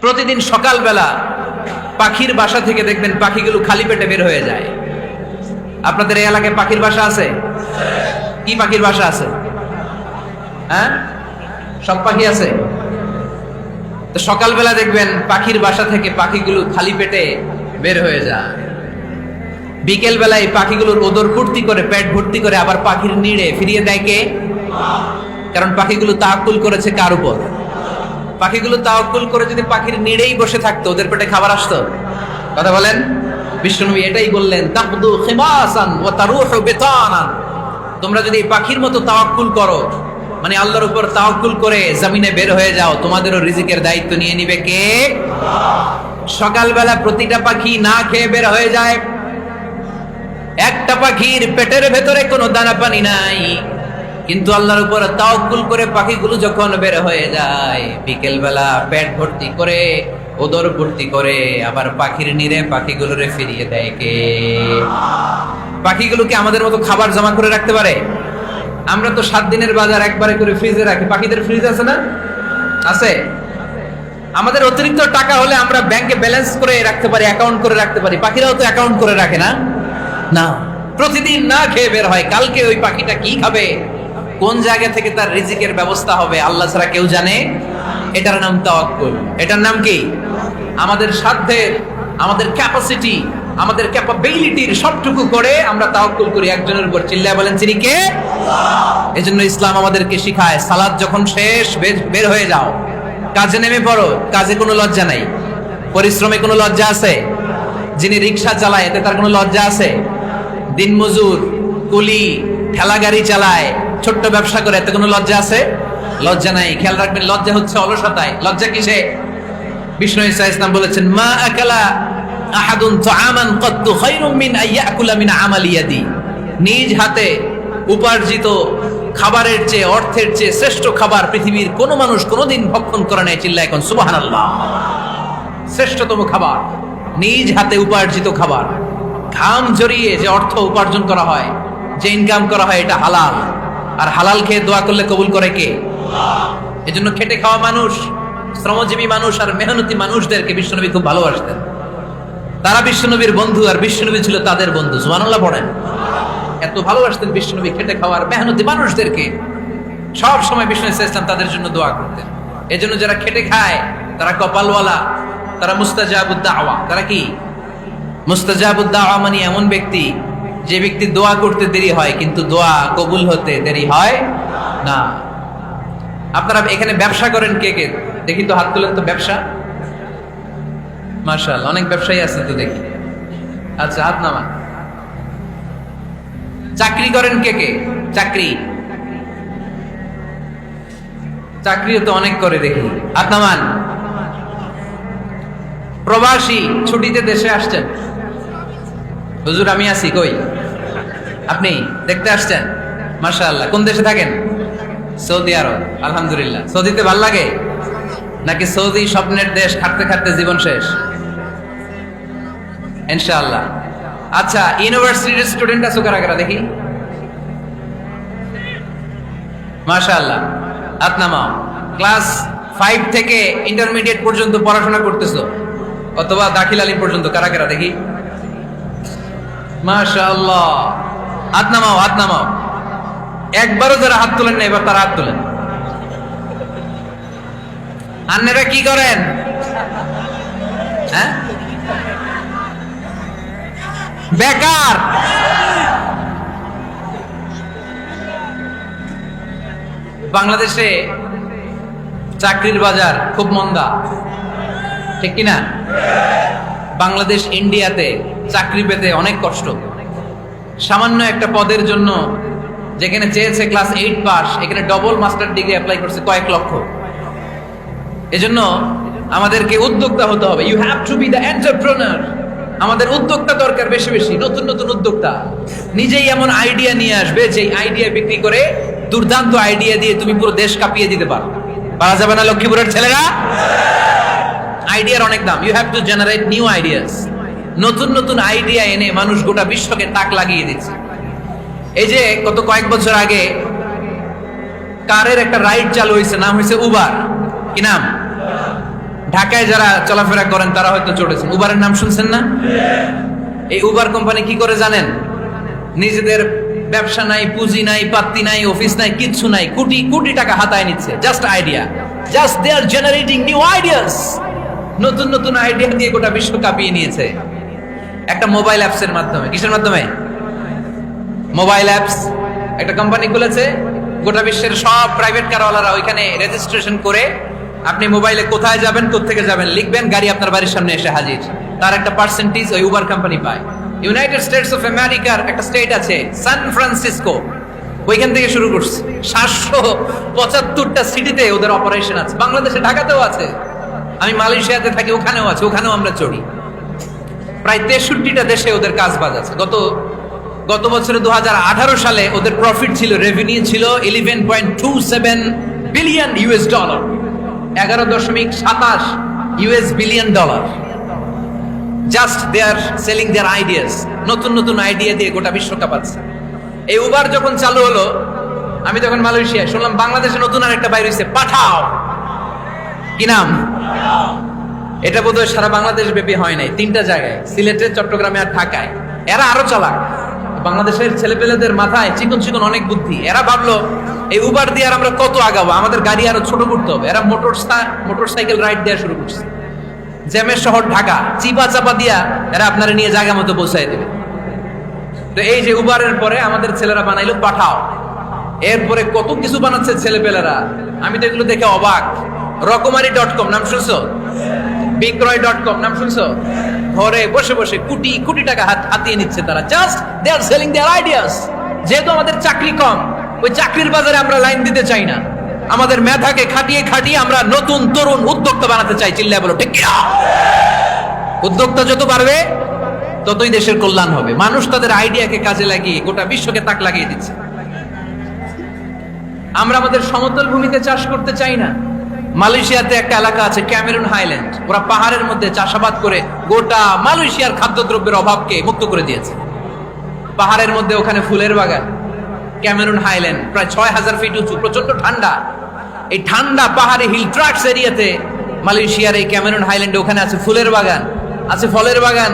প্রতিদিন সকালবেলা পাখির বাসা থেকে দেখবেন পাখিগুলো খালি পেটে বের হয়ে যায়। আপনাদের এই এলাকায় পাখির বাসা আছে? কি পাখির বাসা আছে? হ্যাঁ, সব পাখি আছে। তো সকালবেলা দেখবেন পাখির বাসা থেকে পাখিগুলো খালি পেটে বের হয়ে যায়। বিকেল বেলায় পাখিগুলোর ওদর ফুর্তি করে, পেট ভর্তি করে আবার পাখির নিড়ে ফিরিয়ে দেয় কে? কারণ পাখিগুলো তাওয়াক্কুল করেছে কার উপর? পাখিগুলো তাওয়াক্কুল করে যদি পাখির নিড়েই বসে থাকতো, ওদের পেটে খাবার আসতো? কথা বলেন। বিশ্বনবী এটাই বললেন, তাকদু খিমাসান ওয়া তারুহু বিতানান। তোমরা যদি পাখির মতো তাওয়াক্কুল করো, মানে আল্লাহর উপর তাওয়াক্কুল করে জমিনে বের হয়ে যাও, তোমাদেরও রিজিকের দায়িত্ব নিয়ে নিবে কে? সকালবেলা প্রতিটা পাখি না খেয়ে বের হয়ে যায়। একটা পাখির পেটের ভেতরে কোনো দানা পানি নাই, কিন্তু আল্লাহর উপর তাওয়াক্কুল করে পাখিগুলো যখন বের হয়ে যায়, বিকেল বেলা পেট ভর্তি করে, ওদর ভর্তি করে আবার পাখির নিরে পাখিগুলোরে ফিরিয়ে দেয় কে? পাখিগুলোকে আমাদের মতো খাবার জমা করে রাখতে পারে? আমরা তো 7 দিনের বাজার একবারে করে ফ্রিজে রাখি। পাখিদের ফ্রিজ আছে না? আছে। আমাদের অতিরিক্ত টাকা হলে আমরা ব্যাংকে ব্যালেন্স করে রাখতে পারি, অ্যাকাউন্ট করে রাখতে পারি। পাখিরাও তো অ্যাকাউন্ট করে রাখে না? না, প্রতিদিন না খেয়ে বের হয়। কালকে ওই পাখিটা কি খাবে, কোন জায়গা থেকে তার রিজিকের ব্যবস্থা হবে, আল্লাহ ছাড়া কেউ জানে। এটার নাম তাওয়াক্কুল। এটার নাম কি? আমাদের সাধ্যের, আমাদের ক্যাপাসিটি, আমাদের ক্যাপাবিলিটির সবটুকু করে আমরা তাওয়াক্কুল করি একজনের উপর। চিল্লায় বলেন তিনি কে? এজন্য ইসলাম আমাদেরকে শিখায়, সালাত যখন শেষ, বের হয়ে যাও, কাজে নেমে পড়ো। কাজে কোনো লজ্জা নাই, পরিশ্রমে কোনো লজ্জা আছে? যিনি রিক্সা চালায় এতে তার কোনো লজ্জা আছে? দিনমজুর, কুলি, ঠেলা গাড়ি চালায়, ছোট্ট ব্যবসা করে, এতে কোনো লজ্জা আছে? লজ্জা নাই। খেয়াল রাখবেন, লজ্জা হচ্ছে অলসতায়। লজ্জা কিসে? বিষ্ণু ঈসা ইসলাম বলেছেন, মা আকালা আহাদুন তাআমান কাত্তু খায়রুম মিন আইয়াকুলা মিন আমালি ইয়াদি। নিজ হাতে উপার্জিত খাবারের চেয়ে, অর্থের চেয়ে শ্রেষ্ঠ খাবার পৃথিবীর কোন মানুষ কোনোদিন ভক্ষণ করে নাই। চিল্লায় এখন সুবহানাল্লাহ। শ্রেষ্ঠতম খাবার নিজ হাতে উপার্জিত খাবার। ঘাম জড়িয়ে যে অর্থ উপার্জন করা হয়, যে ইনকাম করা হয়, এটা হালাল। আর হালাল খেয়ে দোয়া করলে কবুল করে কে? এজন্য খেটে খাওয়া মানুষ, শ্রমজীবী মানুষ আর মেহনতি মানুষদেরকে বিশ্বনবী খুব ভালোবাসতেন। তারা বিশ্বনবীর বন্ধু, আর বিশ্বনবী ছিল তাদের বন্ধু। সুবহানাল্লাহ পড়েন। এত ভালোবাসতেন বিশ্বনবী খেটে খাওয়ার মেহনতি মানুষদেরকে। সব সময় বিষ্ণু ইসলাম তাদের জন্য দোয়া করতেন। এজন্য যারা খেটে খায় তারা কপালওয়ালা, তারা মুস্তাজাবুদ দাওয়া। তারা কি? মুস্তাজাবুদ দাওয়া মানে এমন ব্যক্তি, যে ব্যক্তি দোয়া করতে দেরি হয় কিন্তু দোয়া কবুল হতে দেরি হয় না। আপনারা এখানে ব্যবসা করেন কে কে? দেখি তো, হাত তুলেন তো। ব্যবসা, মাশাআল্লাহ, অনেক ব্যবসায়ী আছে তো দেখি। আচ্ছা, হাত নামান। চাকরি করেন কে কে? চাকরি, চাকরিও তো অনেক করে দেখি। হাত নামান। প্রবাসী, ছুটিতে দেশে আসছেন। হুজুর আমি আছি কই? আপনি দেখতে আসছেন? মাশাআল্লাহ। কোন দেশে থাকেন? সৌদি আরব। আলহামদুলিল্লাহ। সৌদিতে ভাল লাগে নাকি সৌদি স্বপ্নের দেশ, খাটতে খাটতে জীবন শেষ? ইনশাআল্লাহ। আচ্ছা, ইউনিভার্সিটির স্টুডেন্ট আছো কারা কারা দেখি? মাশাআল্লাহ, হাত নামাও। ক্লাস 5 থেকে ইন্টারমিডিয়েট পর্যন্ত পড়াশোনা করতেছো, অথবা দাখিল আলিম পর্যন্ত, কারা কারা দেখি? মাশাআল্লাহ, হাত নামাও, হাত নামাও। একবারও যারা হাত তোলেন না, এবার তারা হাত তোলেন। আন্নারা কি করেন? হ্যাঁ, বেকার। বাংলাদেশে চাকরির বাজার খুব মন্দা, ঠিক কিনা? বাংলাদেশ ইন্ডিয়াতে চাকরি পেতে অনেক কষ্ট। সামান্য একটা পদের জন্য যেখানে চেয়েছে ক্লাস 8 পাস, এখানে ডবল মাস্টার ডিগ্রি অ্যাপ্লাই করছে কয়েক লক্ষ। এজন্য আমাদেরকে উদ্যোক্তা হতে হবে। You have to be the entrepreneur. আমাদের উদ্যোক্তা দরকার, বেশি বেশি নতুন নতুন উদ্যোক্তা। নিজেই এমন আইডিয়া নিয়ে আসবে, যে আইডিয়া বিক্রি করে, দুর্দান্ত আইডিয়া দিয়ে তুমি পুরো দেশ কাঁপিয়ে দিতে পারো। পারা যাবে না লক্ষ্মীপুরের ছেলেরা? আইডিয়ার অনেক দাম। You have to generate new ideas. নতুন নতুন আইডিয়া এনে মানুষ গোটা বিশ্বকে তাক লাগিয়ে দিচ্ছে। এই যে গত কয়েক বছর আগে কারের একটা রাইড চালু হয়েছে, নাম হয়েছে উবার। কি নাম? ঢাকায় যারা চলাফেরা করেন তারা হয়তো চড়েছেন, উবারের নাম শুনছেন না? এই উবার কোম্পানি কি করে জানেন? নিজেদের ব্যবসা নাই, পুঁজি নাই, পাত্তি নাই, অফিস নাই, কিচ্ছু নাই, কোটি কোটি টাকা হাতায় নিচ্ছে, just idea, just they are generating new ideas. নতুন নতুন আইডিয়া দিয়ে গোটা বিশ্ব কাঁপিয়ে নিয়েছে একটা মোবাইল অ্যাপসের মাধ্যমে। কিসের মাধ্যমে? Mobile apps. একটা কোম্পানি খুলেছে, গোটা বিশ্বের সব প্রাইভেট কারওয়ালারা ওইখানে রেজিস্ট্রেশন করে আপনি মোবাইলে কোথায় যাবেন, কোত্থেকে যাবেন লিখবেন, গাড়ি আপনার বাড়ির সামনে এসে হাজির। তার একটা পার্সেন্টেজ ওই উবার কোম্পানি পায়। ইউনাইটেড স্টেটস অফ আমেরিকার একটা স্টেট আছে সান ফ্রান্সিসকো, ওইখান থেকে শুরু করছে। 775টা সিটিতে ওদের অপারেশন আছে। বাংলাদেশে ঢাকাতেও আছে, আমি মালয়েশিয়াতে থাকি, ওখানেও আছে, ওখানেও আমরা চড়ি। প্রায় 63টা দেশে ওদের কাজ বাজ আছে। গত বছরে 2018 সালে ওদের প্রফিট ছিল, রেভিনিউ ছিল 11.27 billion US dollar, 11.27 US billion dollar. Just they are selling their ideas. নতুন নতুন আইডিয়া দিয়ে গোটা বিশ্ব কাঁপাচ্ছে। এই উবার যখন চালু হলো, আমি তখন মালয়েশিয়ায়, শুনলাম বাংলাদেশে নতুন আর একটা বাইর হইছে, পাঠাও। কি নাম? এটা বোধহয় সারা বাংলাদেশ ব্যাপী হয় নাই, 3টা জায়গায়, সিলেটে, চট্টগ্রামে আর ঢাকায়। এরা আরো চালাক। বাংলাদেশের ছেলেপেলেদের মাথায় চিকন চিকন অনেক বুদ্ধি। এরা ভাবলো এই উবার দিয়ে আর আমরা কত আগাবো, আমাদের গাড়ি আরো ছোট করতে হবে। এরা মোটরসাইকেল রাইড দেওয়া শুরু করছে। জ্যামের শহর ঢাকা, চিপা চাপা দিয়া এরা আপনারা নিয়ে জায়গা মতো পৌঁছায় দেবে। তো এই যে উবারের পরে আমাদের ছেলেরা বানাইলো পাঠাও। এরপরে কত কিছু বানাচ্ছে ছেলেপেলেরা, আমি তো এগুলো দেখে অবাক। রকমারি.com নাম শুনছো? বিক্রয়.com নাম শুনছো? ঘরে বসে বসে কোটি কোটি টাকা হাতিয়ে নিচ্ছে তারা, just they are selling their ideas. যেহেতু আমাদের চাকরি কম, ওই চাকরির বাজারে আমরা লাইন দিতে চাই না, আমাদের মেধাকে খাটিয়ে খাটিয়ে আমরা নতুন তরুণ উদ্যোক্তা বানাতে চাই। চিল্লায় বলো ঠিক কিনা? উদ্যোক্তা যত বাড়বে ততই দেশের কল্যাণ হবে। মানুষ তাদের আইডিয়াকে কাজে লাগিয়ে গোটা বিশ্বকে তাক লাগিয়ে দিচ্ছে। আমরা আমাদের সমতল ভূমিতে চাষ করতে চাই না। মালয়েশিয়াতে একটা এলাকা আছে ক্যামেরুন হাইল্যান্ড, ওরা পাহাড়ের মধ্যে চাষাবাদ করে গোটা মালয়েশিয়ার খাদ্যদ্রব্যের অভাবকে মুক্ত করে দিয়েছে। পাহাড়ের মধ্যে ওখানে ফুলের বাগান, ক্যামেরুন হাইল্যান্ড প্রায় 6000 ফিট উঁচু, প্রচন্ড ঠান্ডা। এই ঠান্ডা পাহাড়ি হিল ট্রাক্স এরিয়াতে মালয়েশিয়ার এই ক্যামেরুন হাইল্যান্ডে ওখানে আছে ফুলের বাগান, আছে ফলের বাগান,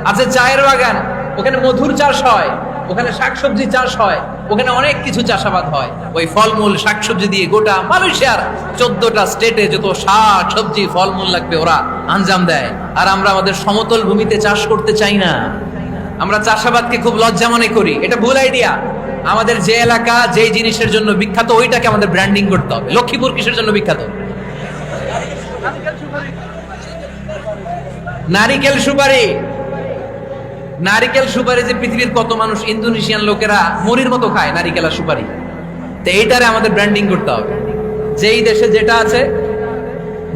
আছে চায়ের বাগান, ওখানে মধুর চাষ হয়, ওখানে শাকসবজি চাষ হয়, ওখানে অনেক কিছু চাষাবাদ হয়। ওই ফলমূল শাকসবজি দিয়ে গোটা মালয়েশিয়ার 14টা স্টেটে যত শাক সবজি ফলমূল লাগবে ওরা আঞ্জাম দেয়। আর আমরা আমাদের সমতল ভূমিতে চাষ করতে চাই না। আমরা চাষাবাদকে খুব লজ্জা মনে করি, এটা ভুল আইডিয়া। আমাদের যে এলাকা যে জিনিসের জন্য বিখ্যাত ওইটাকে আমাদের ব্র্যান্ডিং করতে হবে। লক্ষ্মীপুর কিসের জন্য বিখ্যাত? নারিকেল সুপারি। নারিকেল সুপারি যে পৃথিবীর কত মানুষ, ইন্দোনেশিয়ান লোকেরা মুড়ির মতো খায় নারিকেল আর সুপারি। তো এইটারে আমাদের ব্র্যান্ডিং করতে হবে। যেই দেশে যেটা আছে,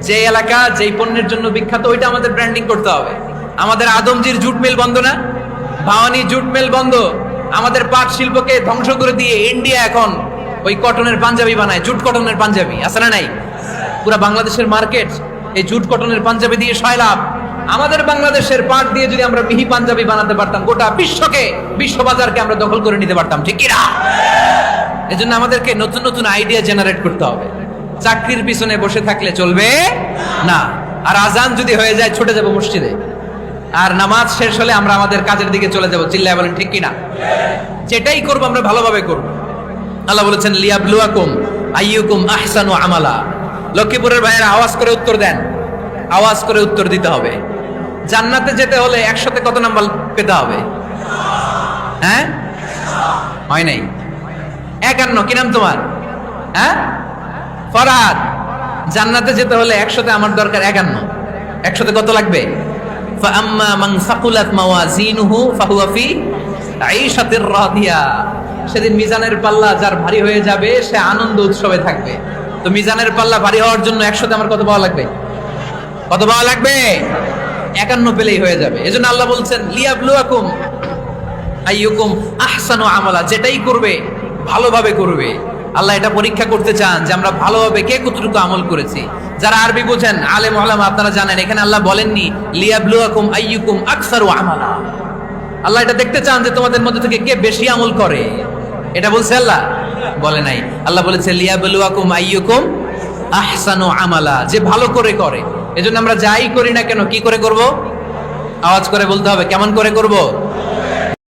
যে এলাকা যেই পণ্যের জন্য বিখ্যাত, ওইটা আমাদের ব্র্যান্ডিং করতে হবে। আমাদের আদমজির জুট মিল বন্ধ না, ভাওয়ানি জুট মিল বন্ধ। আমাদের পাট শিল্পকে ধ্বংস করে দিয়ে ইন্ডিয়া এখন ওই কটনের পাঞ্জাবি বানায়, জুট কটনের পাঞ্জাবি আছে না নাই? পুরা বাংলাদেশের মার্কেট এই জুট কটনের পাঞ্জাবি দিয়ে সয়লাভ। আমাদের বাংলাদেশের পাট দিয়ে যদি আমরা মিহি পাঞ্জাবি বানাতে পারতাম, গোটা বিশ্বকে, বিশ্ব বাজারকে আমরা দখল করে নিতে পারতাম, ঠিক কিনা? এজন্য আমাদেরকে নতুন নতুন আইডিয়া জেনারেট করতে হবে। চাকরির পিছনে বসে থাকলে চলবে না। আর আজান যদি হয়ে যায় ছুটে যাব মসজিদে, আর নামাজ শেষ হলে আমরা আমাদের কাজের দিকে চলে যাব। চিল্লায় বলেন ঠিক কিনা? যেটাই করবো আমরা ভালোভাবে করবো। আল্লাহ বলেছেন লিয়াবলুয়াকুম আইয়ুকুম আহসানু আমালা। লক্ষ্মীপুরের ভাইয়েরা আওয়াজ করে উত্তর দেন, আওয়াজ করে উত্তর দিতে হবে। জান্নাতে যেতে হলে 100তে কত নাম্বার পেতে হবে? হ্যাঁ, হয় নাই 51। কি নাম তোমার? হ্যাঁ, ফরহাদ। জান্নাতে যেতে হলে 100তে আমার দরকার 51। 100তে কত লাগবে? ফাআম্মা মান সাকুলাত মাওয়াজিনুহু ফাহুয়া ফি আইশাতির রাদিয়া। সেদিন মিজানের পাল্লা যার ভারী হয়ে যাবে সে আনন্দ উৎসবে থাকবে। তো মিজানের পাল্লা ভারী হওয়ার জন্য 100তে আমার কত পাওয়া লাগবে? কত পাওয়া লাগবে? 51 পেলেই হয়ে যাবে। এজন্য আল্লাহ বলছেন লিয়াবলুয়াকুম আইয়ুকুম আহসানু আমালা। যেটাই করবে ভালোভাবে করবে। আল্লাহ এটা পরীক্ষা করতে চান যে আমরা ভালোভাবে কে কতটুকু আমল করেছি। যারা আরবি বুঝেন, আলেম ওলামা, আপনারা জানেন এখানে আল্লাহ বলেননি লিয়াবলুয়াকুম আইয়ুকুম আকসারু আমালা। আল্লাহ এটা দেখতে চান যে তোমাদের মধ্যে থেকে কে বেশি আমল করে। এটা বলছে আল্লাহ? বলে নাই। আল্লাহ বলেছে লিয়াবলুয়াকুম আইয়ুকুম আহসানু আমালা, যে ভালো করে করে। এজন্য আমরা যাই করি না কেন কি করে করব? আওয়াজ করে বলতে হবে, কেমন করে করব?